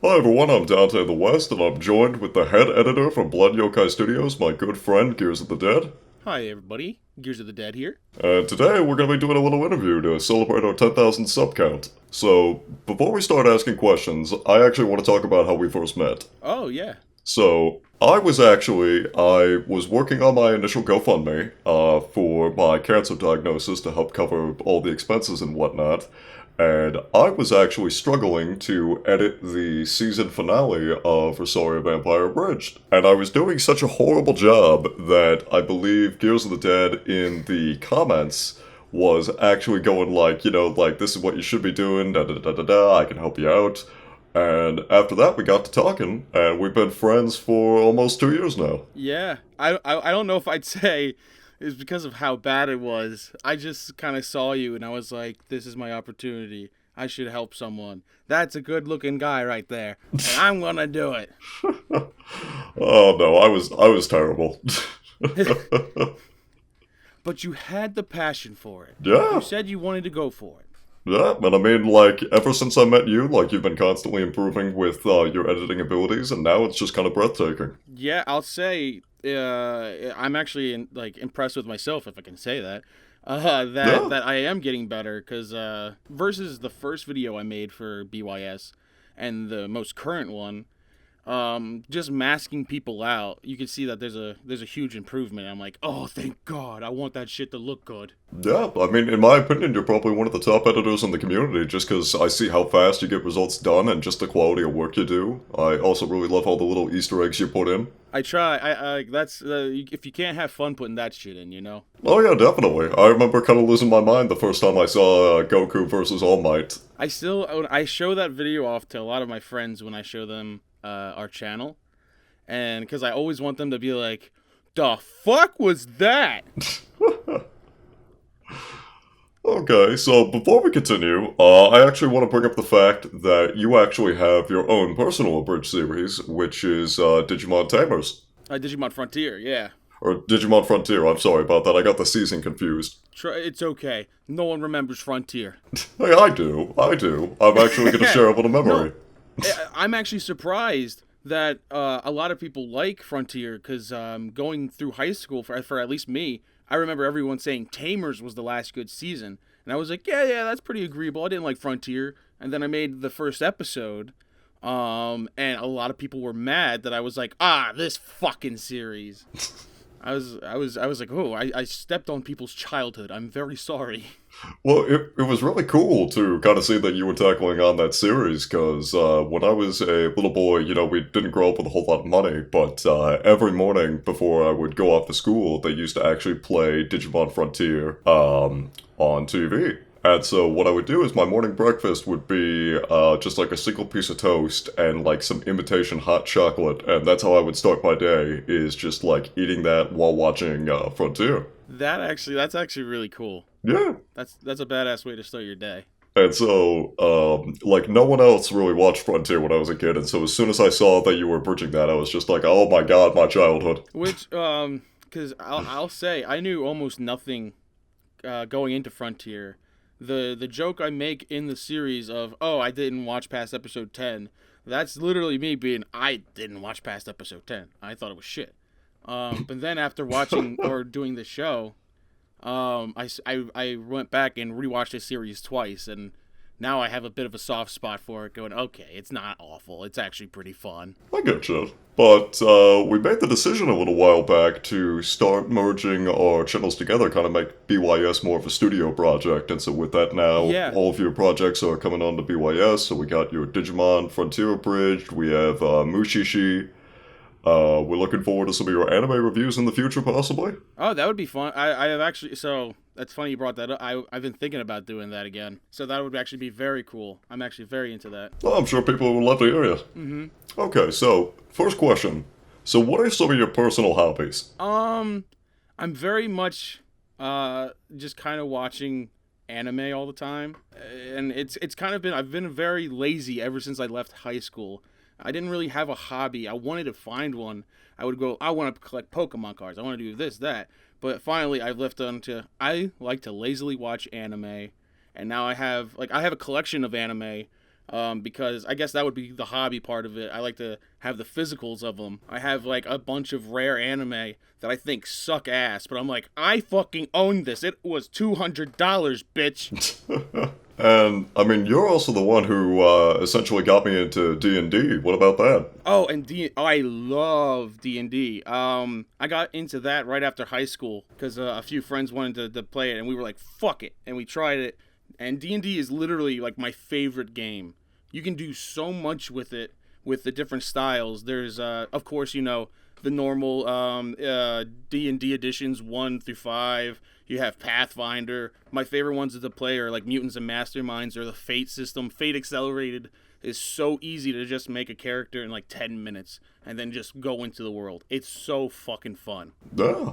Hi everyone, I'm Dante the West, and I'm joined with the head editor from Blood Yokai Studios, my good friend Gears of the Dead. Hi, everybody. Gears of the Dead here. And today we're going to be doing a little interview to celebrate our 10,000 sub count. So, before we start asking questions, I actually want to talk about how we first met. Oh, yeah. So, I was working on my initial GoFundMe for my cancer diagnosis to help cover all the expenses and whatnot. And I was actually struggling to edit the season finale of Rosario Vampire Abridged. And I was doing such a horrible job that I believe Gears of the Dead in the comments was actually going like, like, this is what you should be doing, da da da da da, I can help you out. And after that, we got to talking, and we've been friends for almost 2 years now. Yeah. I don't know if I'd say it's because of how bad it was. I just kind of saw you and I was like, this is my opportunity. I should help someone. That's a good looking guy right there. And I'm going to do it. Oh no, I was terrible. But you had the passion for it. You Yeah, said you wanted to go for it. yeah, and I mean, like, ever since I met you, like, you've been constantly improving with your editing abilities, and now it's just kind of breathtaking. Yeah, I'll say I'm actually impressed with myself, if I can say that. That Yeah, that I am getting better because versus the first video I made for BYS and the most current one, just masking people out, you can see that there's a huge improvement. I'm like, oh, thank God! I want that shit to look good. yeah, I mean, in my opinion, you're probably one of the top editors in the community just because I see how fast you get results done and just the quality of work you do. I also really love all the little Easter eggs you put in. I try. I that's if you can't have fun putting that shit in, you know. Oh yeah, definitely. I remember kind of losing my mind the first time I saw Goku versus All Might. I show that video off to a lot of my friends when I show them our channel, and because I always want them to be like, "The fuck was that?" Okay, so before we continue, I actually want to bring up the fact that you actually have your own personal abridged series, which is Digimon Tamers. Digimon Frontier, yeah. Or Digimon Frontier, I'm sorry about that, I got the season confused. It's okay. No one remembers Frontier. Hey, I do. I'm actually going to share a little No, memory. I'm actually surprised that a lot of people like Frontier because going through high school for at least me, I remember everyone saying Tamers was the last good season, and I was like, yeah, that's pretty agreeable. I didn't like Frontier, and then I made the first episode, and a lot of people were mad that I was like, this fucking series. I was like, oh, I stepped on people's childhood. I'm very sorry. Well, it was really cool to kind of see that you were tackling on that series because when I was a little boy, we didn't grow up with a whole lot of money, but every morning before I would go off to school, they used to actually play Digimon Frontier on TV. And so what I would do is my morning breakfast would be just like a single piece of toast and like some imitation hot chocolate, and that's how I would start my day, is just like eating that while watching Frontier. That's actually really cool. Yeah. That's a badass way to start your day. And so, like, no one else really watched Frontier when I was a kid, and so as soon as I saw that you were bridging that, I was just like, oh my god, my childhood. Which, because I'll say I knew almost nothing going into Frontier. The joke I make in the series of, oh, I didn't watch past episode 10, that's literally me being, I didn't watch past episode 10. I thought it was shit. But then after watching or doing the show, I went back and rewatched the series twice, and now I have a bit of a soft spot for it, going, okay, it's not awful. It's actually pretty fun. I get you. But we made the decision a little while back to start merging our channels together, kind of make BYS more of a studio project. And so with that now, Yeah, all of your projects are coming on to BYS. So we got your Digimon Frontier Abridged, we have Mushishi. We're looking forward to some of your anime reviews in the future, possibly. oh, that would be fun. I have actually, so that's funny you brought that up. I've been thinking about doing that again. So that would actually be very cool. I'm actually very into that. Well, I'm sure people would love to hear you. Mm-hmm. Okay, so first question. So what are some of your personal hobbies? I'm very much just kind of watching anime all the time, and it's kind of been I've been very lazy ever since I left high school. I didn't really have a hobby. I wanted to find one. I would go, I want to collect Pokemon cards. I want to do this, that. But finally, I've left on to I like to lazily watch anime, and now I have a collection of anime because I guess that would be the hobby part of it. I like to have the physicals of them. I have like a bunch of rare anime that I think suck ass, but I'm like, I fucking own this. It was $200, bitch. And, I mean, you're also the one who essentially got me into D&D. What about that? Oh, and I love D&D. I got into that right after high school because a few friends wanted to play it, and we were like, fuck it, and we tried it. And D&D is literally like my favorite game. You can do so much with it, with the different styles. There's, of course, the normal D&D editions 1 through 5. You have Pathfinder. My favorite ones to play are like Mutants and Masterminds or the Fate system. Fate Accelerated is so easy to just make a character in like 10 minutes and then just go into the world. It's so fucking fun. Yeah.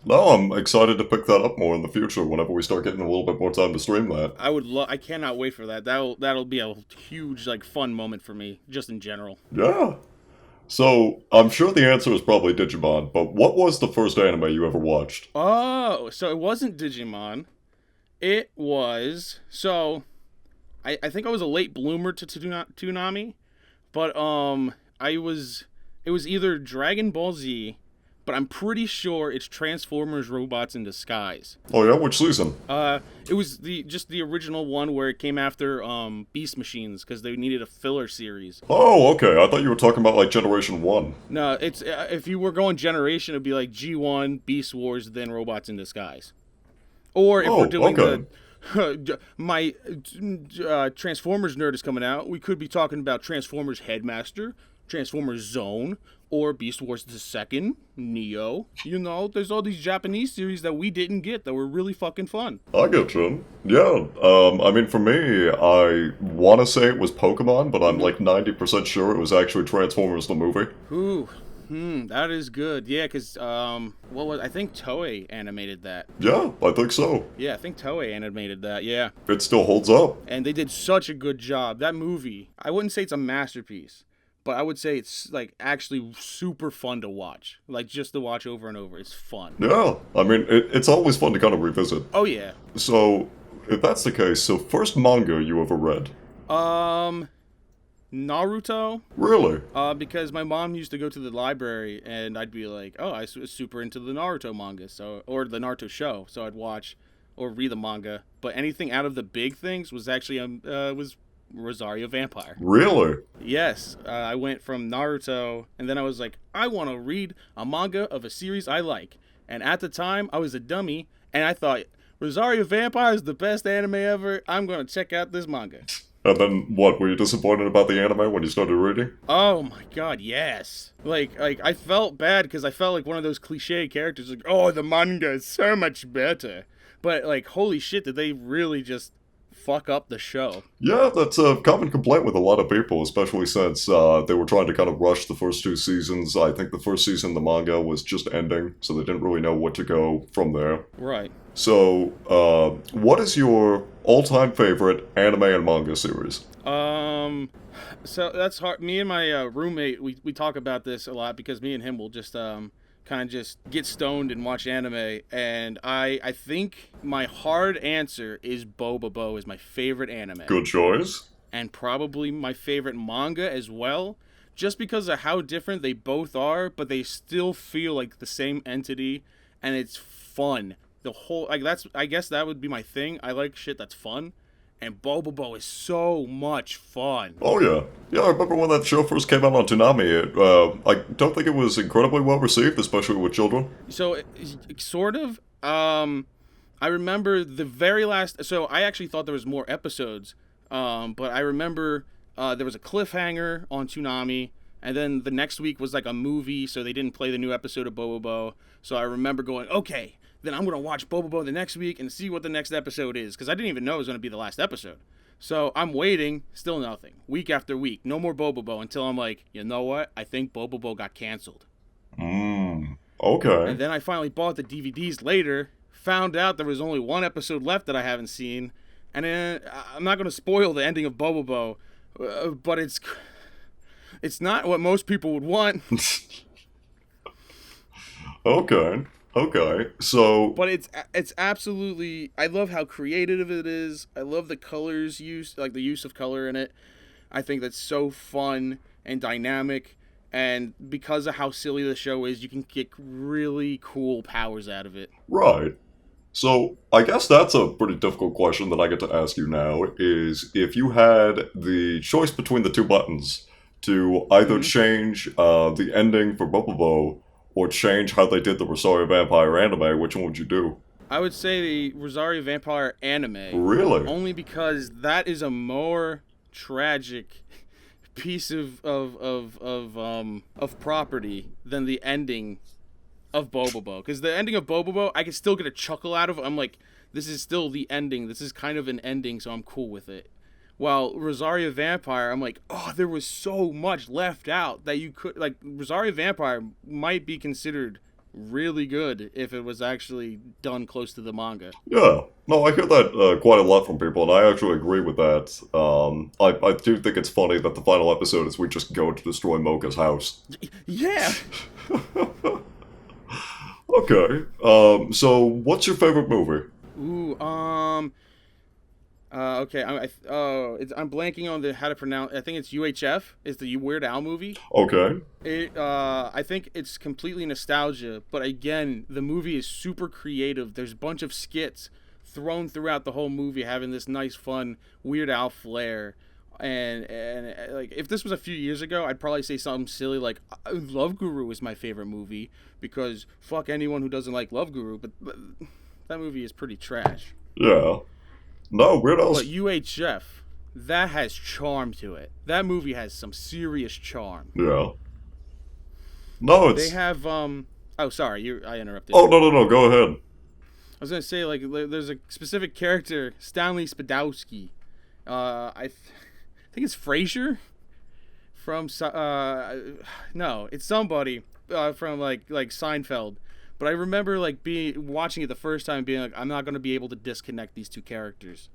No, I'm excited to pick that up more in the future whenever we start getting a little bit more time to stream that. I cannot wait for that. That'll be a huge like fun moment for me just in general. Yeah. So, I'm sure the answer is probably Digimon, but what was the first anime you ever watched? Oh, so it wasn't Digimon. It was I think I was a late bloomer to Toonami, but it was either Dragon Ball Z, but I'm pretty sure it's Transformers Robots in Disguise. Oh yeah, which season? It was the original one where it came after Beast Machines because they needed a filler series. Oh, okay. I thought you were talking about like Generation 1. No, it's if you were going generation, it'd be like G1, Beast Wars, then Robots in Disguise. Or if we're doing my Transformers nerd is coming out, we could be talking about Transformers Headmaster, Transformers Zone, or Beast Wars the Second, Neo. There's all these Japanese series that we didn't get that were really fucking fun. I get you. Yeah, I mean, for me, I want to say it was Pokemon, but I'm like 90% sure it was actually Transformers the movie. Ooh. That is good. Yeah, because, I think Toei animated that. Yeah, I think so. Yeah, I think Toei animated that, yeah. It still holds up. And they did such a good job. That movie, I wouldn't say it's a masterpiece, but I would say it's, like, actually super fun to watch. Like, just to watch over and over. It's fun. Yeah, I mean, it's always fun to kind of revisit. Oh, yeah. So, if that's the case, so first manga you ever read? Naruto. Really? Because my mom used to go to the library, and I'd be like, oh, I was super into the Naruto manga, or the Naruto show, so I'd watch or read the manga. But anything out of the big things was actually was Rosario Vampire. Really? Yes, I went from Naruto, and then I was like, I want to read a manga of a series I like. And at the time, I was a dummy, and I thought, Rosario Vampire is the best anime ever. I'm going to check out this manga. And then, what, were you disappointed about the anime when you started reading? Oh my god, yes. Like I felt bad because I felt like one of those cliche characters, like, oh, the manga is so much better. But, like, holy shit, did they really just fuck up the show? Yeah, that's a common complaint with a lot of people, especially since they were trying to kind of rush the first 2 seasons. I think the first season, the manga was just ending, so they didn't really know what to go from there. Right. So, what is your all-time favorite anime and manga series? So that's hard. Me and my roommate, we talk about this a lot because me and him will just kind of just get stoned and watch anime. And I think my hard answer is Bobobo is my favorite anime. Good choice. And probably my favorite manga as well, just because of how different they both are, but they still feel like the same entity, and it's fun. The whole, I guess that would be my thing. I like shit that's fun, and Bobobo is so much fun. Oh yeah. Yeah, I remember when that show first came out on Toonami. I don't think it was incredibly well received, especially with children. So, sort of, I remember the very last, so I actually thought there was more episodes, but I remember there was a cliffhanger on Toonami, and then the next week was like a movie, so they didn't play the new episode of Bobobo. So I remember going, okay, then I'm going to watch Bobobo the next week and see what the next episode is, because I didn't even know it was going to be the last episode. So I'm waiting, still nothing. Week after week, no more Bobobo, until I'm like, you know what? I think Bobobo got canceled. Okay. And then I finally bought the DVDs later, found out there was only one episode left that I haven't seen, and then I'm not going to spoil the ending of Bobobo, but it's not what most people would want. Okay, so... But it's absolutely... I love how creative it is. I love the colors used, like the use of color in it. I think that's so fun and dynamic, and because of how silly the show is, you can get really cool powers out of it. Right. So I guess that's a pretty difficult question that I get to ask you now is if you had the choice between the two buttons to either Hmm. change the ending for Bobobo or change how they did the Rosario Vampire anime, which one would you do? I would say the Rosario Vampire anime, Really? only because that is a more tragic piece of property than the ending of Bobobo. Because the ending of Bobobo, I can still get a chuckle out of. I'm like, this is still the ending. This is kind of an ending, so I'm cool with it. While Rosario Vampire, I'm like, oh, there was so much left out that you could like. Rosario Vampire might be considered really good if it was actually done close to the manga. Yeah. No, I hear that quite a lot from people, and I actually agree with that. I do think it's funny that the final episode is we just go to destroy Mocha's house. Yeah. Okay. So what's your favorite movie? Ooh. Okay. I'm blanking on the how to pronounce. I think it's UHF. Is the Weird Al movie? Okay. I think it's completely nostalgia, but again, the movie is super creative. There's a bunch of skits thrown throughout the whole movie, having this nice, fun Weird Al flair. And like, if this was a few years ago, I'd probably say something silly like Love Guru is my favorite movie because fuck anyone who doesn't like Love Guru, but that movie is pretty trash. Yeah. No, Weird But Al's. UHF, that has charm to it. That movie has some serious charm. Yeah. No, They it's. have Oh, sorry, I interrupted. Oh, no, no, no, go ahead. I was gonna say like there's a specific character, Stanley Spadowski. I think it's Frasier from no, it's somebody from like Seinfeld. But I remember like being watching it the first time, being like, I'm not gonna be able to disconnect these two characters.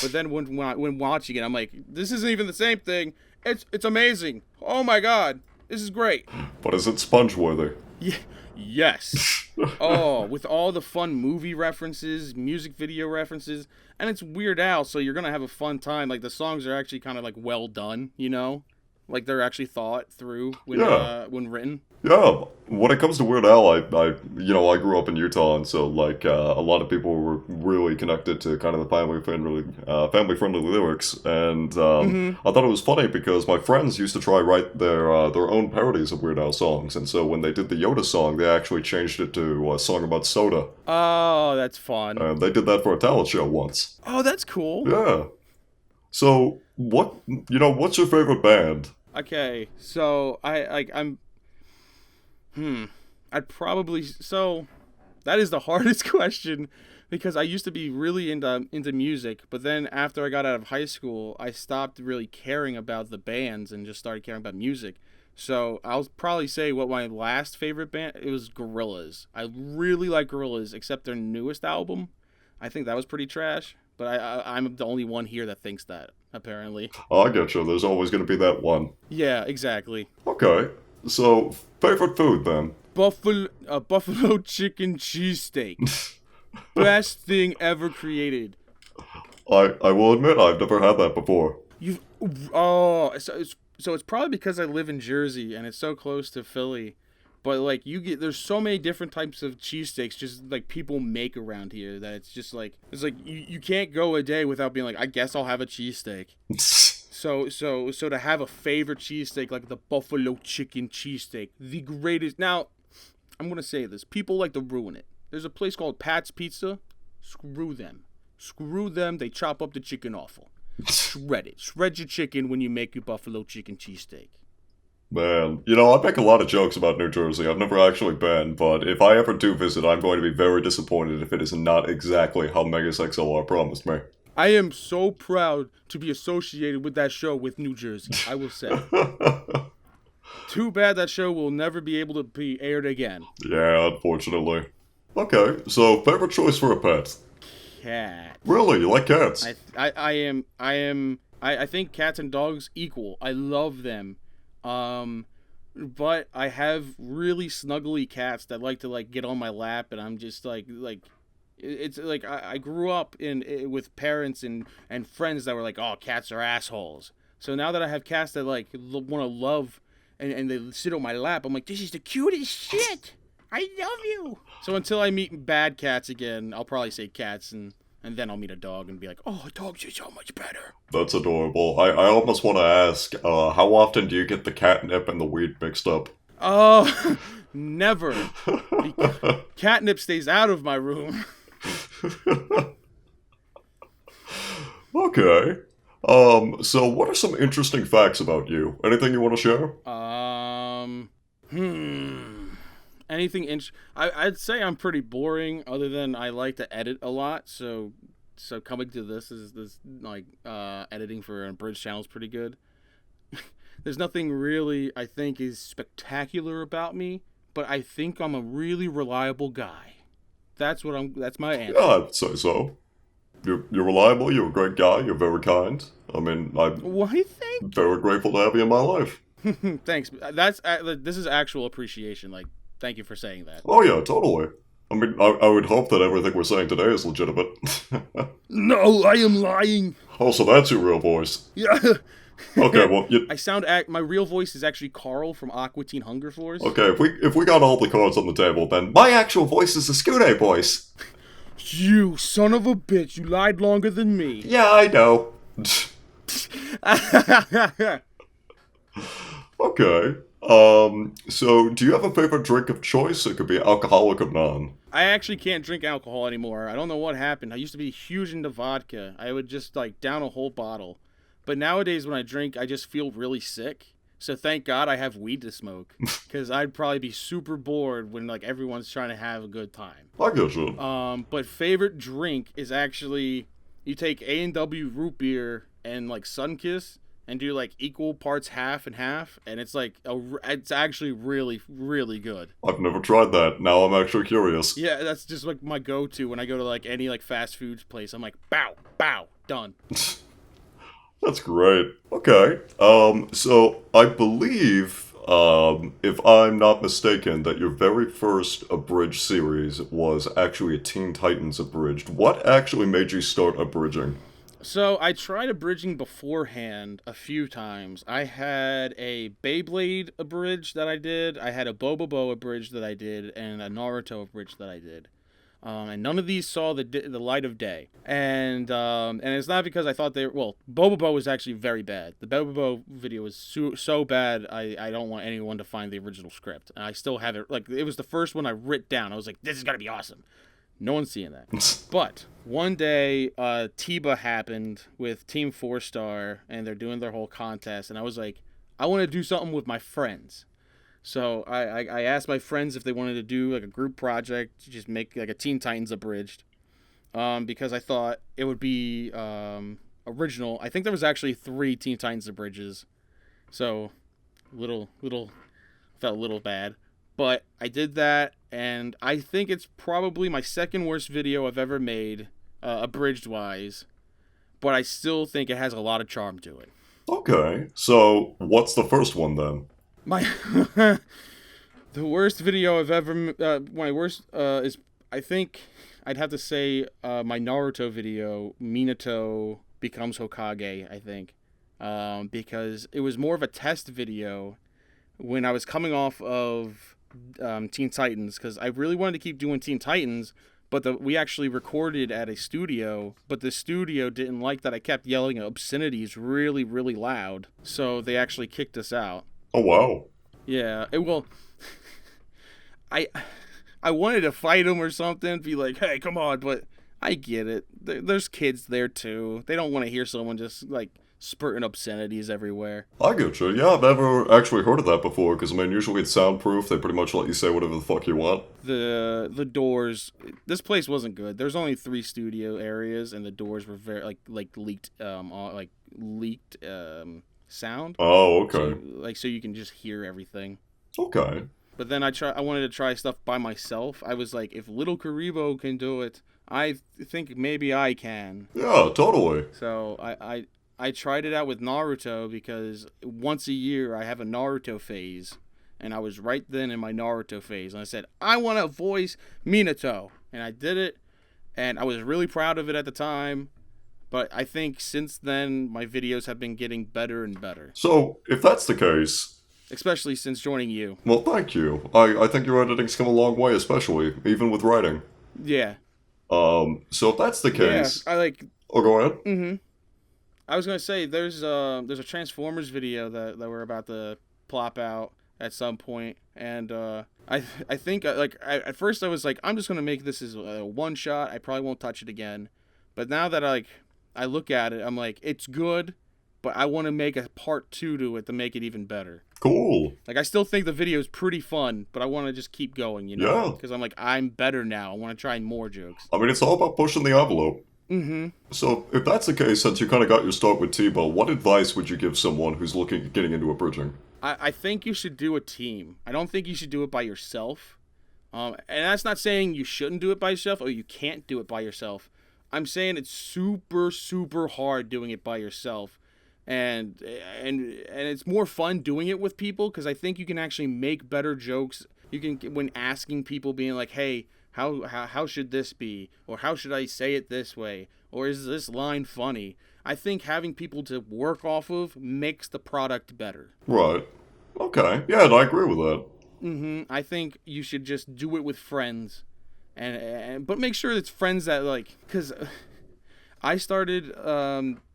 But then when watching it, I'm like, this isn't even the same thing. It's amazing. Oh my god, this is great. But is it sponge worthy? Yeah. Yes. Oh, with all the fun movie references, music video references, and it's Weird Al, so you're gonna have a fun time. Like the songs are actually kind of like well done, you know, like they're actually thought through Yeah. when written. Yeah, when it comes to Weird Al, I grew up in Utah, and so like a lot of people were really connected to kind of the family friendly lyrics, and Mm-hmm. I thought it was funny because my friends used to try write their own parodies of Weird Al songs, and so when they did the Yoda song, they actually changed it to a song about soda, Oh, that's fun. and they did that for a talent show once. Oh, that's cool. Yeah. So what's your favorite band? Okay, so I'd probably so that is the hardest question because I used to be really into music, but then after I got out of high school, I stopped really caring about the bands and just started caring about music. So I'll probably say what my last favorite band it was Gorillaz. I really like Gorillaz, except their newest album. I think that was pretty trash. But I'm the only one here that thinks that apparently. I get you. There's always going to be that one. Yeah, exactly. Okay. So favorite food then. Buffalo chicken cheesesteak. Best thing ever created. I will admit I've never had that before. You oh so it's probably because I live in Jersey and it's so close to Philly. But like you get there's so many different types of cheesesteaks just like people make around here that it's like you can't go a day without being like, I guess I'll have a cheesesteak. So to have a favorite cheesesteak like the buffalo chicken cheesesteak, the greatest. Now, I'm gonna say this. People like to ruin it. There's a place called Pat's Pizza. Screw them. Screw them. They chop up the chicken awful. Shred it. Shred your chicken when you make your buffalo chicken cheesesteak. Man, I make a lot of jokes about New Jersey. I've never actually been, but if I ever do visit, I'm going to be very disappointed if it is not exactly how Megas XLR promised me. I am so proud to be associated with that show with New Jersey, I will say. Too bad that show will never be able to be aired again. Yeah, unfortunately. Okay, so favorite choice for a pet. Cat. Really, you like cats? I think cats and dogs equal. I love them. But I have really snuggly cats that like to like get on my lap, and I'm just like it's like I grew up in with parents and friends that were like, oh, cats are assholes. So now that I have cats that like want to love and they sit on my lap, I'm like, this is the cutest shit. I love you. So until I meet bad cats again, I'll probably say cats, and then I'll meet a dog and be like, oh, dogs are so much better. That's adorable. I almost want to ask, how often do you get the catnip and the weed mixed up? Oh, never. Catnip stays out of my room. Okay. So what are some interesting facts about you? Anything you want to share? I'd say I'm pretty boring, other than I like to edit a lot, so coming to this like editing for an abridged channel is pretty good. There's nothing really I think is spectacular about me, but I think I'm a really reliable guy. That's my answer. Yeah, I'd say so. You're reliable, you're a great guy, you're very kind. I mean, I'm Why, thank very grateful to have you in my life. you. Thanks. This is actual appreciation. Like, thank you for saying that. Oh yeah, totally. I mean, I would hope that everything we're saying today is legitimate. No, I am lying. Oh, so that's your real voice. Yeah. Okay, well, My real voice is actually Carl from Aqua Teen Hunger Force. okay, if we got all the cards on the table, then my actual voice is the Skune voice. You son of a bitch! You lied longer than me. Yeah, I know. Okay. So do you have a favorite drink of choice? It could be alcoholic or non. I actually can't drink alcohol anymore. I don't know what happened. I used to be huge into vodka. I would just like down a whole bottle. But nowadays when I drink, I just feel really sick. So thank God I have weed to smoke, because I'd probably be super bored when like everyone's trying to have a good time. I get you. But favorite drink is actually, you take A&W root beer and like Sunkiss and do like equal parts half and half, and it's like it's actually really, really good. I've never tried that. Now I'm actually curious. Yeah, that's just like my go-to when I go to like any like fast food place. I'm like, bow, bow, done. That's great. Okay. So I believe, if I'm not mistaken, that your very first abridged series was actually a Teen Titans abridged. What actually made you start abridging? So I tried abridging beforehand a few times. I had a Beyblade abridged that I did. I had a Bobobo abridged that I did, and a Naruto abridged that I did. And none of these saw the light of day. And it's not because I thought Bobobo was actually very bad. The Bobobo video was so bad, I don't want anyone to find the original script. And I still have it. Like, it was the first one I writ down. I was like, this is going to be awesome. No one's seeing that. But one day, TIBA happened with Team 4-Star, and they're doing their whole contest. And I was like, I want to do something with my friends. So I asked my friends if they wanted to do like a group project, just make like a Teen Titans abridged, because I thought it would be original. I think there was actually 3 Teen Titans abridges, so felt a little bad, but I did that, and I think it's probably my second worst video I've ever made, abridged wise, but I still think it has a lot of charm to it. Okay, so what's the first one then? The worst video I've ever my worst is, I think I'd have to say, my Naruto video, Minato becomes Hokage, I think, because it was more of a test video when I was coming off of Teen Titans, because I really wanted to keep doing Teen Titans, but we actually recorded at a studio, but the studio didn't like that I kept yelling obscenities really, really loud, so they actually kicked us out. Oh, wow. Yeah, I wanted to fight him or something, be like, hey, come on, but I get it. There's kids there, too. They don't want to hear someone just, like, spurting obscenities everywhere. I get you. Yeah, I've never actually heard of that before, because, I mean, usually it's soundproof. They pretty much let you say whatever the fuck you want. The doors, this place wasn't good. There's only 3 studio areas, and the doors were very, leaked sound. Oh, okay. So you can just hear everything. Okay. But then I wanted to try stuff by myself. I was like, if Little Karibo can do it, I think maybe I can. Yeah, totally. So I tried it out with Naruto, because once a year I have a Naruto phase, and I was right then in my Naruto phase, and I said, I want to voice Minato, and I did it, and I was really proud of it at the time. But I think since then, my videos have been getting better and better. So, if that's the case, Especially since joining you. well, thank you. I think your editing's come a long way, especially, even with writing. Yeah. So if that's the Yeah. case... I like... Oh, go ahead. Mm-hmm. I was going to say, there's a Transformers video that we're about to plop out at some point. And I think, at first I was like, I'm just going to make this as a one-shot. I probably won't touch it again. But now that I look at it, I'm like, it's good, but I want to make a part 2 to it to make it even better. Cool. Like, I still think the video is pretty fun, but I want to just keep going, you know? Yeah. Because I'm like, I'm better now. I want to try more jokes. I mean, it's all about pushing the envelope. Mm-hmm. So, if that's the case, since you kind of got your start with Tebow, what advice would you give someone who's looking at getting into abridging? I think you should do a team. I don't think you should do it by yourself. And that's not saying you shouldn't do it by yourself or you can't do it by yourself. I'm saying it's super, super hard doing it by yourself. And it's more fun doing it with people because I think you can actually make better jokes. You can, when asking people, being like, hey, how should this be? Or how should I say it this way? Or is this line funny? I think having people to work off of makes the product better. Right. Okay. Yeah, and I agree with that. Mm-hmm. I think you should just do it with friends. But make sure it's friends that like, because I started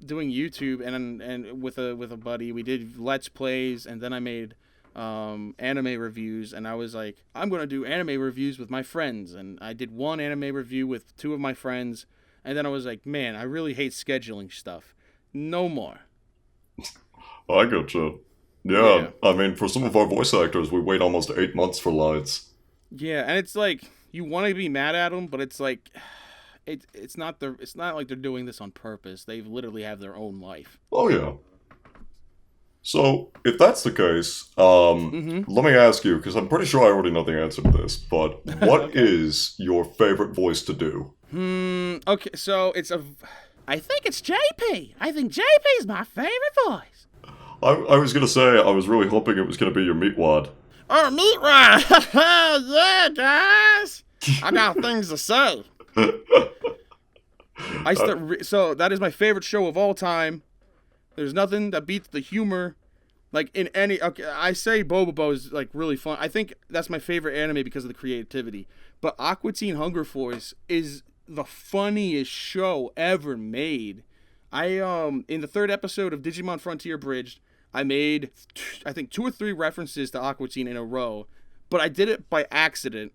doing YouTube and with a buddy. We did Let's Plays, and then I made anime reviews. And I was like, I'm gonna do anime reviews with my friends. And I did one anime review with 2 of my friends. And then I was like, man, I really hate scheduling stuff. No more. I gotcha. Yeah, I mean, for some of our voice actors, we wait almost 8 months for lines. Yeah, and it's like you want to be mad at them, but it's like it's not like they're doing this on purpose. They literally have their own life. Oh yeah. So if that's the case, let me ask you, because I'm pretty sure I already know the answer to this, but what is your favorite voice to do? Okay, so I think it's JP. I think JP's my favorite voice. I was gonna say I was really hoping it was gonna be your meatwad. Oh, meatwad! Yeah, guys. I got things to say. So that is my favorite show of all time. There's nothing that beats the humor. Like in any, okay, I say Bobobo is like really fun. I think that's my favorite anime because of the creativity. But Aqua Teen Hunger Force is the funniest show ever made. In the 3rd episode of Digimon Frontier Bridged, I made I think 2 or 3 references to Aqua Teen in a row, but I did it by accident.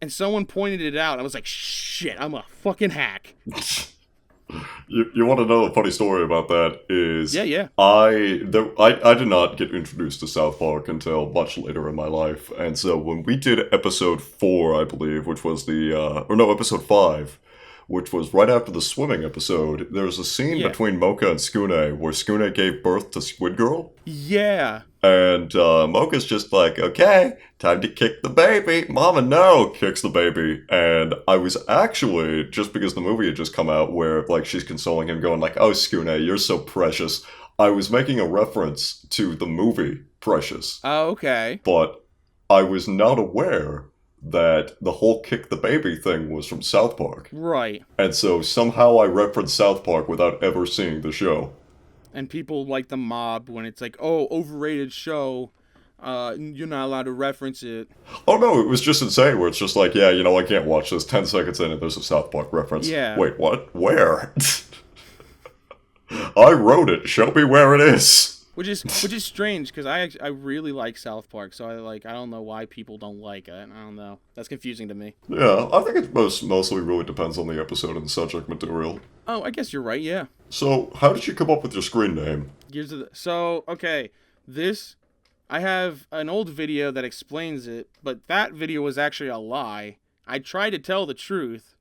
And someone pointed it out. I was like, shit, I'm a fucking hack. You want to know a funny story about that is... Yeah. I did not get introduced to South Park until much later in my life. And so when we did episode 4, I believe, which was episode 5, which was right after the swimming episode, there was a scene between Mocha and Skune where Skune gave birth to Squid Girl. Yeah. And Mocha's just like, okay, time to kick the baby. Mama, no, kicks the baby. And I was actually, just because the movie had just come out where like she's consoling him going like, oh, Skune, you're so precious. I was making a reference to the movie Precious. Oh, okay. But I was not aware that the whole kick the baby thing was from South Park. Right. And so somehow I referenced South Park without ever seeing the show. And people like the mob when it's like, oh, overrated show, you're not allowed to reference it. Oh no, it was just insane where it's just like, yeah, I can't watch this. 10 seconds in and there's a South Park reference. Yeah. Wait, what? Where? I wrote it. Show me where it is. Which is strange because I really like South Park, so I don't know why people don't like it. I don't know. That's confusing to me. Yeah, I think it mostly really depends on the episode and the subject material. Oh, I guess you're right. Yeah. So, how did you come up with your screen name? Okay, I have an old video that explains it, but that video was actually a lie. I tried to tell the truth,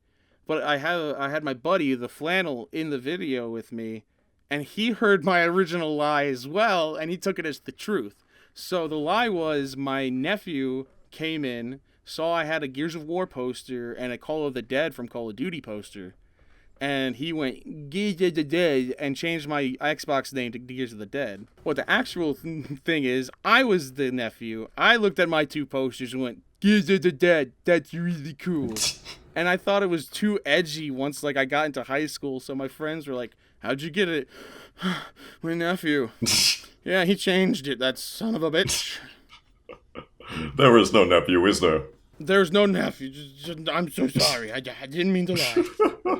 but I had my buddy, the Flannel, in the video with me, and he heard my original lie as well, and he took it as the truth. So the lie was my nephew came in, saw I had a Gears of War poster and a Call of the Dead from Call of Duty poster, and he went, Gears of the Dead, and changed my Xbox name to Gears of the Dead. What the actual thing is, I was the nephew. I looked at my 2 posters and went, Gears of the Dead, that's really cool. And I thought it was too edgy once I got into high school, so my friends were like, How'd you get it? My nephew. Yeah, he changed it, that son of a bitch. There is no nephew, is there? There's no nephew. I'm so sorry. I didn't mean to lie.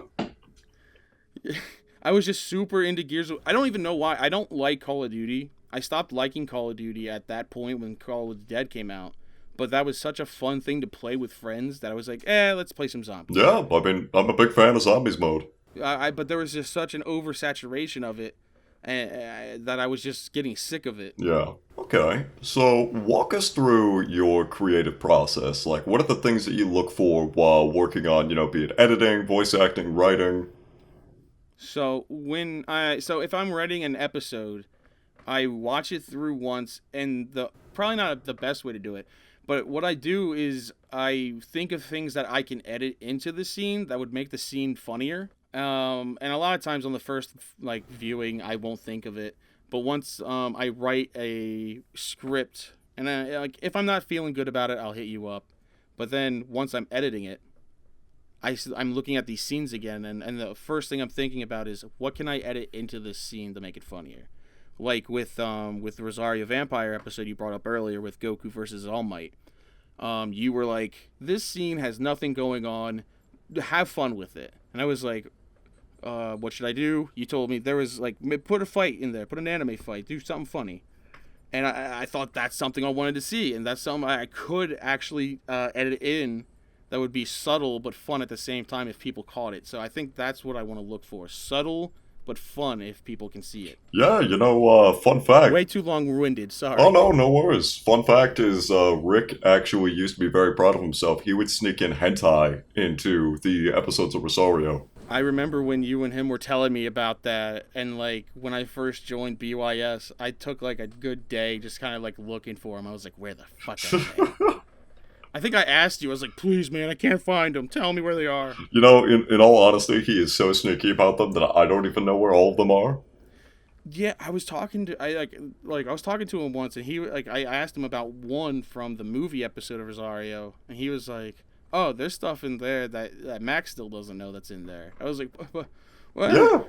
I was just super into I don't even know why. I don't like Call of Duty. I stopped liking Call of Duty at that point when Call of the Dead came out. But that was such a fun thing to play with friends that I was like, let's play some zombies. Yeah, I mean, I'm a big fan of zombies mode. But there was just such an oversaturation of it that I was just getting sick of it. Yeah. Okay. So walk us through your creative process. Like, what are the things that you look for while working on, be it editing, voice acting, writing? So if I'm writing an episode, I watch it through once, and probably not the best way to do it, but what I do is I think of things that I can edit into the scene that would make the scene funnier. And a lot of times on the first viewing, I won't think of it. But once I write a script, and if I'm not feeling good about it, I'll hit you up. But then once I'm editing it, I'm looking at these scenes again, and the first thing I'm thinking about is what can I edit into this scene to make it funnier. Like with the Rosario Vampire episode you brought up earlier with Goku versus All Might. You were like, this scene has nothing going on. Have fun with it. And I was like, what should I do? You told me there was put a fight in there, put an anime fight, do something funny. And I thought that's something I wanted to see, and that's something I could actually edit in that would be subtle but fun at the same time if people caught it. So I think that's what I want to look for. Subtle but fun if people can see it. Yeah, fun fact. Way too long-winded, sorry. Oh, no worries. Fun fact is Rick actually used to be very proud of himself. He would sneak in hentai into the episodes of Rosario. I remember when you and him were telling me about that, and when I first joined BYS, I took a good day just kind of looking for him. I was like, where the fuck are they? I think I asked you, I was like, please man, I can't find them. Tell me where they are. In all honesty, he is so sneaky about them that I don't even know where all of them are. Yeah, I was talking to I was talking to him once, and he I asked him about one from the movie episode of Rosario, and he was like, oh, there's stuff in there that Max still doesn't know that's in there. I was like, what? Yeah.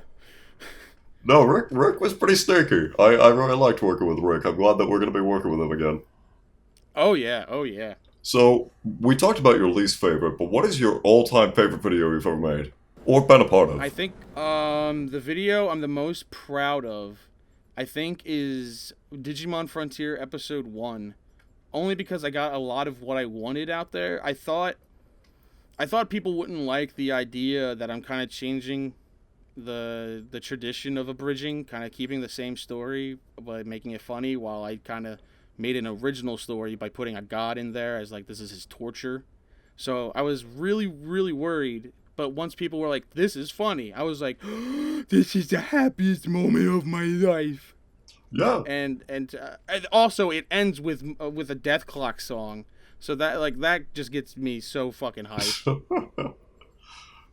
No, Rick was pretty sneaky. I really liked working with Rick. I'm glad that we're going to be working with him again. Oh yeah. So, we talked about your least favorite, but what is your all-time favorite video you've ever made? Or been a part of? I think the video I'm the most proud of, I think, is Digimon Frontier Episode 1. Only because I got a lot of what I wanted out there. I thought people wouldn't like the idea that I'm kind of changing the tradition of abridging, kind of keeping the same story but making it funny, while I kind of made an original story by putting a god in there as this is his torture. So I was really, really worried. But once people were like, this is funny, I was like, this is the happiest moment of my life. Yeah. And also it ends with a Death Clock song. So that just gets me so fucking hyped.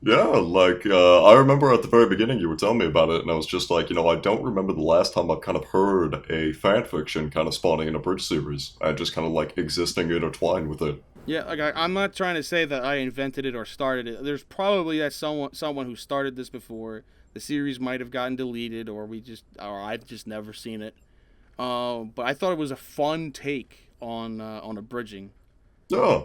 Yeah, I remember at the very beginning you were telling me about it, and I was just like, I don't remember the last time I've kind of heard a fanfiction kind of spawning in a bridge series. I just kind of existing intertwined with it. Yeah, I'm not trying to say that I invented it or started it. There's probably someone who started this before. The series might have gotten deleted, or I've just never seen it. But I thought it was a fun take on abridging. Yeah.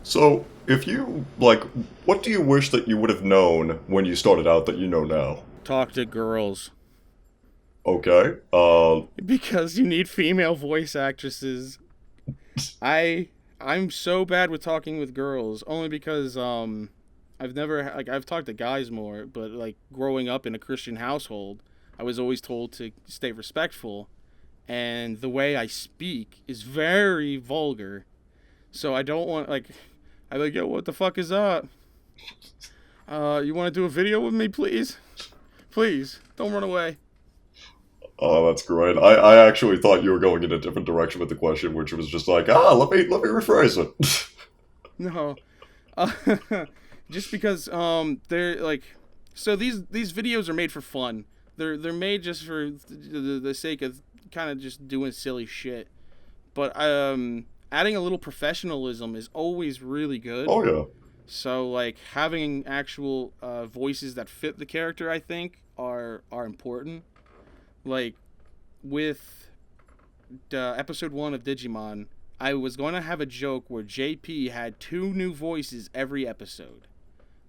So, if you, what do you wish that you would have known when you started out that you know now? Talk to girls. Okay. Because you need female voice actresses. I'm so bad with talking with girls, only because I've talked to guys more, but growing up in a Christian household, I was always told to stay respectful, and the way I speak is very vulgar. So I don't want I'm like, yo, what the fuck is up? You want to do a video with me, please? Please, don't run away. Oh, that's great. I actually thought you were going in a different direction with the question, which was just let me rephrase it. No. Just because they're so these videos are made for fun. They're made just for the sake of kind of just doing silly shit. But adding a little professionalism is always really good. Oh yeah. So like having actual voices that fit the character, I think, are important. Like with episode 1 of Digimon, I was going to have a joke where JP had 2 new voices every episode.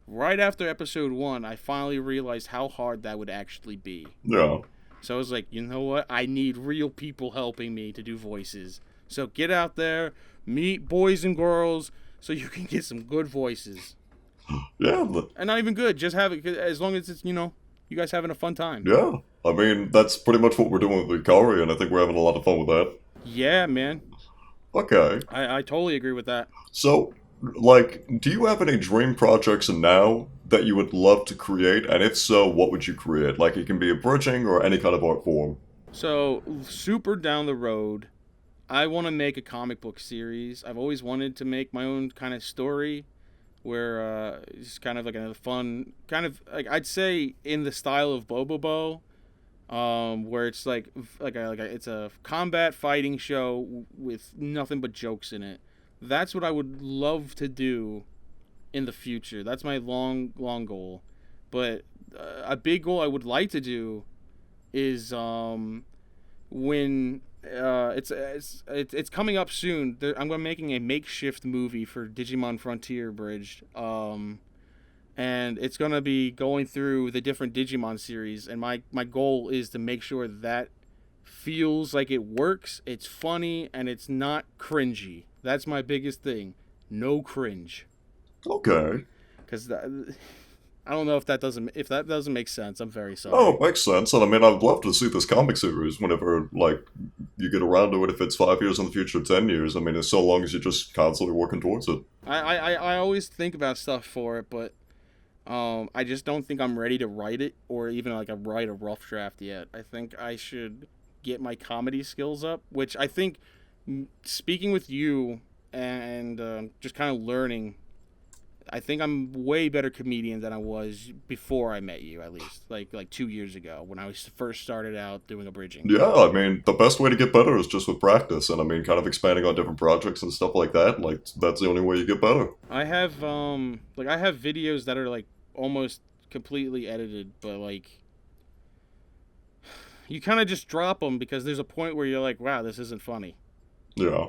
Right after episode 1, I finally realized how hard that would actually be. Yeah. So I was like, you know what? I need real people helping me to do voices. So get out there, meet boys and girls, so you can get some good voices. Yeah. And not even good, just have it, as long as it's, you guys having a fun time. Yeah. I mean, that's pretty much what we're doing with Ikari, and I think we're having a lot of fun with that. Yeah, man. Okay. I totally agree with that. So, like, do you have any dream projects now that you would love to create? And if so, what would you create? Like, it can be a bridging or any kind of art form. So, super down the road, I want to make a comic book series. I've always wanted to make my own kind of story where it's kind of like a fun, kind of, like, I'd say in the style of Bobobo, where it's it's a combat fighting show with nothing but jokes in it. That's what I would love to do in the future. That's my long goal. But a big goal I would like to do is when it's coming up soon. I'm going to making a makeshift movie for Digimon Frontier Bridge. And it's going to be going through the different Digimon series, and my goal is to make sure that feels like it works, it's funny, and it's not cringy. That's my biggest thing. No cringe. Okay. Because I don't know if that doesn't make sense. I'm very sorry. Oh, it makes sense. And I mean, I'd love to see this comic series whenever, like, you get around to it. If it's 5 years in the future, 10 years. I mean, it's so long as you're just constantly working towards it. I always think about stuff for it, but I just don't think I'm ready to write it or even write a rough draft yet. I think I should get my comedy skills up, which I think speaking with you and just kind of learning, I think I'm way better comedian than I was before I met you, at least like 2 years ago when I first started out doing a bridging. Yeah, I mean, the best way to get better is just with practice, and I mean, kind of expanding on different projects and stuff like that. Like, that's the only way you get better. I have I have videos that are like almost completely edited, but like you kind of just drop them because there's a point where you're like, wow, this isn't funny. Yeah,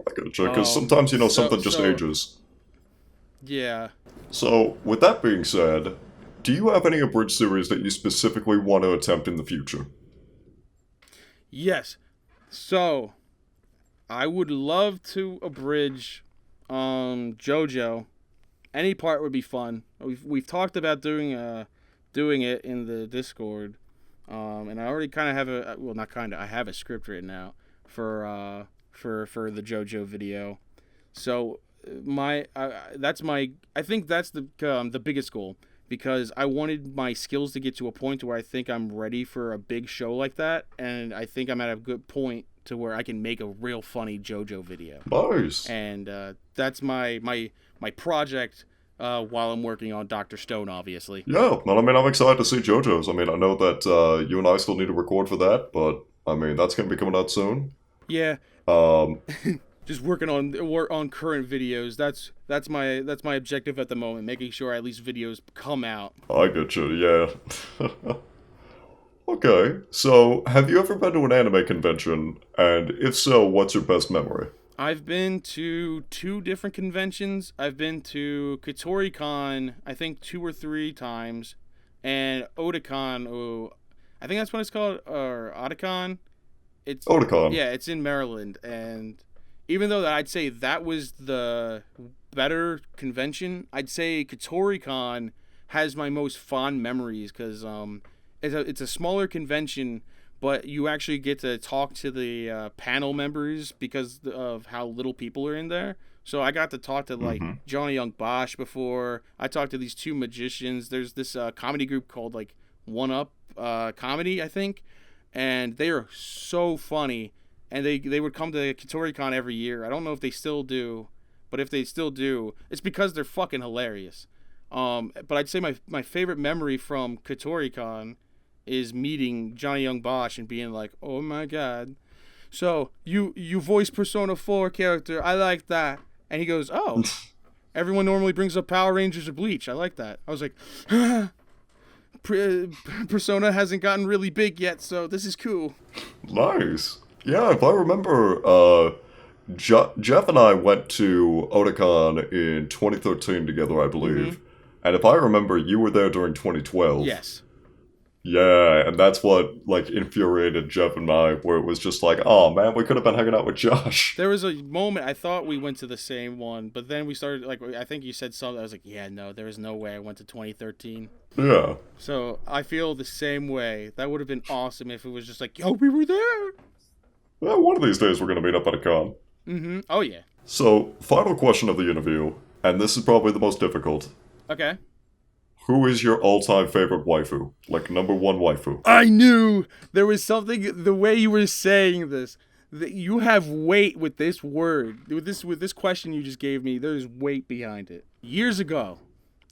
I gotcha. Because sometimes, something just ages. Yeah. So, with that being said, do you have any abridged series that you specifically want to attempt in the future? Yes. So, I would love to abridge JoJo. Any part would be fun. We've talked about doing it in the Discord, and I already kind of have I have a script written out for the JoJo video. So I think that's the biggest goal, because I wanted my skills to get to a point where I think I'm ready for a big show like that, and I think I'm at a good point to where I can make a real funny JoJo video. Nice. And that's my project while I'm working on Dr. Stone, obviously. Yeah, well, I mean, I'm excited to see JoJo's. I mean, I know that you and I still need to record for that, but I mean, that's going to be coming out soon. Yeah. Just working on current videos. That's my objective at the moment, making sure at least videos come out. I get you, yeah. Okay, so have you ever been to an anime convention? And if so, what's your best memory? I've been to 2 different conventions. I've been to KatoriCon, I think 2 or 3 times, and Otakon. I think that's what it's called, or Otakon. It's Otakon. Yeah, it's in Maryland, and even though I'd say that was the better convention, I'd say KatoriCon has my most fond memories because it's a smaller convention, but you actually get to talk to the panel members because of how little people are in there. So I got to talk to like Johnny Young Bosch before. I talked to these 2 magicians. There's this comedy group called like One Up Comedy, I think, and they are so funny. And they would come to KatoriCon every year. I don't know if they still do, but if they still do, it's because they're fucking hilarious. But I'd say my favorite memory from KatoriCon is meeting Johnny Young Bosch and being like, oh my god, so you voice Persona 4 character, I like that. And he goes, oh, Everyone normally brings up Power Rangers or Bleach. I like that. I was like, Persona hasn't gotten really big yet, so this is cool. Nice. Yeah, if I remember, Jeff and I went to Otakon in 2013 together, I believe. And if I remember, you were there during 2012. Yes. Yeah, and that's what, like, infuriated Jeff and I, where it was just like, oh man, we could have been hanging out with Josh. There was a moment I thought we went to the same one, but then we started, like, I think you said something, I was like, yeah, no, there is no way I went to 2013. Yeah. So, I feel the same way. That would have been awesome if it was just like, yo, we were there! Well, one of these days we're going to meet up at a con. Oh, yeah. So, final question of the interview, and this is probably the most difficult. Okay. Who is your all-time favorite waifu? Like, number one waifu? I knew there was something, the way you were saying this, that you have weight with this word. With this question you just gave me, there's weight behind it. Years ago,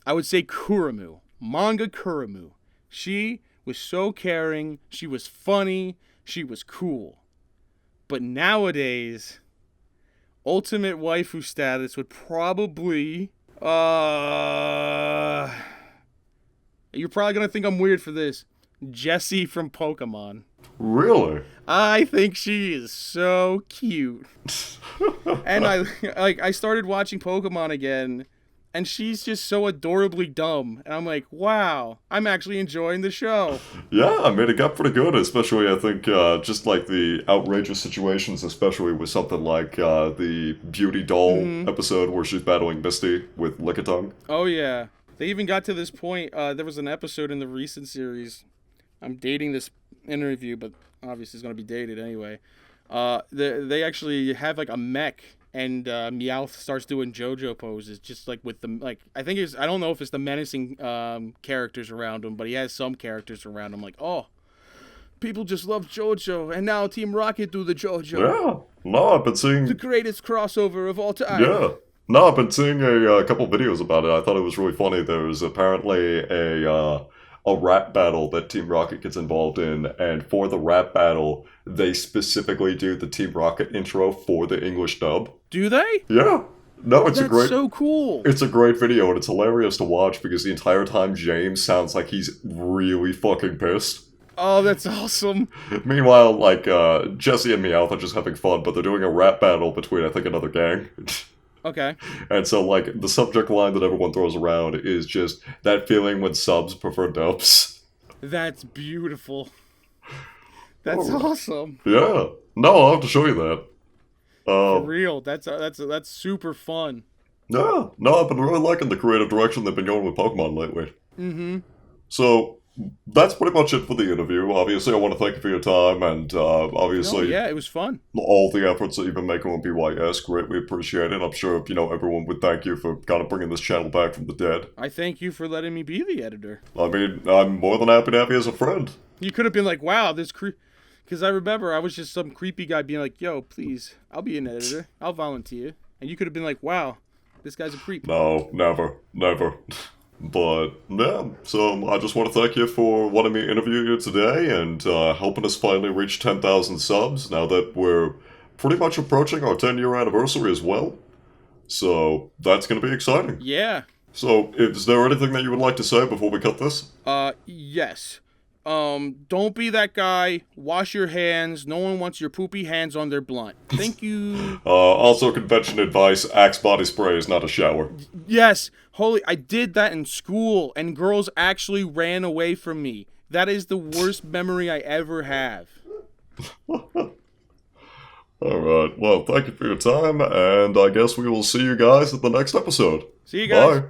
I would say Kuremu. Manga Kuremu. She was so caring, she was funny, she was cool. But nowadays, ultimate waifu status would probably... You're probably going to think I'm weird for this. Jessie from Pokemon. Really? I think she is so cute. And I started watching Pokemon again, and she's just so adorably dumb. And I'm like, wow, I'm actually enjoying the show. Yeah, I mean, it got pretty good, especially, I think, just like the outrageous situations, especially with something like the Beauty Doll episode where she's battling Misty with Lickitung. Oh, yeah. They even got to this point. There was an episode in the recent series. I'm dating this interview, but obviously it's going to be dated anyway. They actually have like a mech, and Meowth starts doing JoJo poses, just like with the I think I don't know if it's the menacing characters around him, but he has some characters around him. Like, oh, people just love JoJo, and now Team Rocket do the JoJo. Yeah. No, I've been seeing the greatest crossover of all time. Yeah. No, I've been seeing a couple videos about it. I thought it was really funny. There's apparently a rap battle that Team Rocket gets involved in, and for the rap battle, they specifically do the Team Rocket intro for the English dub. Do they? Yeah. No, it's That's so cool. It's a great video, and it's hilarious to watch because the entire time James sounds like he's really fucking pissed. Oh, that's awesome. Meanwhile, like, Jessie and Meowth are just having fun, but they're doing a rap battle between, I think, another gang. Okay. And so, like, the subject line that everyone throws around is just that feeling when subs prefer dubs. That's beautiful. That's awesome. Yeah. No, I'll have to show you that. For real. That's super fun. Yeah. No, I've been really liking the creative direction they've been going with Pokemon lately. So, that's pretty much it for the interview. Obviously, I want to thank you for your time, and obviously... yeah, it was fun. All the efforts that you've been making with BYS, greatly appreciated. I'm sure, everyone would thank you for kind of bringing this channel back from the dead. I thank you for letting me be the editor. I mean, I'm more than happy to have you as a friend. You could have been like, wow, this because I remember I was just some creepy guy being like, yo, please, I'll be an editor. I'll volunteer. And you could have been like, wow, this guy's a creep. No, never. But, yeah, so I just want to thank you for letting me interview you today and helping us finally reach 10,000 subs now that we're pretty much approaching our 10-year anniversary as well. So, that's going to be exciting. Yeah. So, is there anything that you would like to say before we cut this? Yes. Don't be that guy. Wash your hands. No one wants your poopy hands on their blunt. Thank you. Also convention advice, Axe body spray is not a shower. Yes. I did that in school, and girls actually ran away from me. That is the worst memory I ever have. Alright, well, thank you for your time, and I guess we will see you guys at the next episode. See you guys. Bye.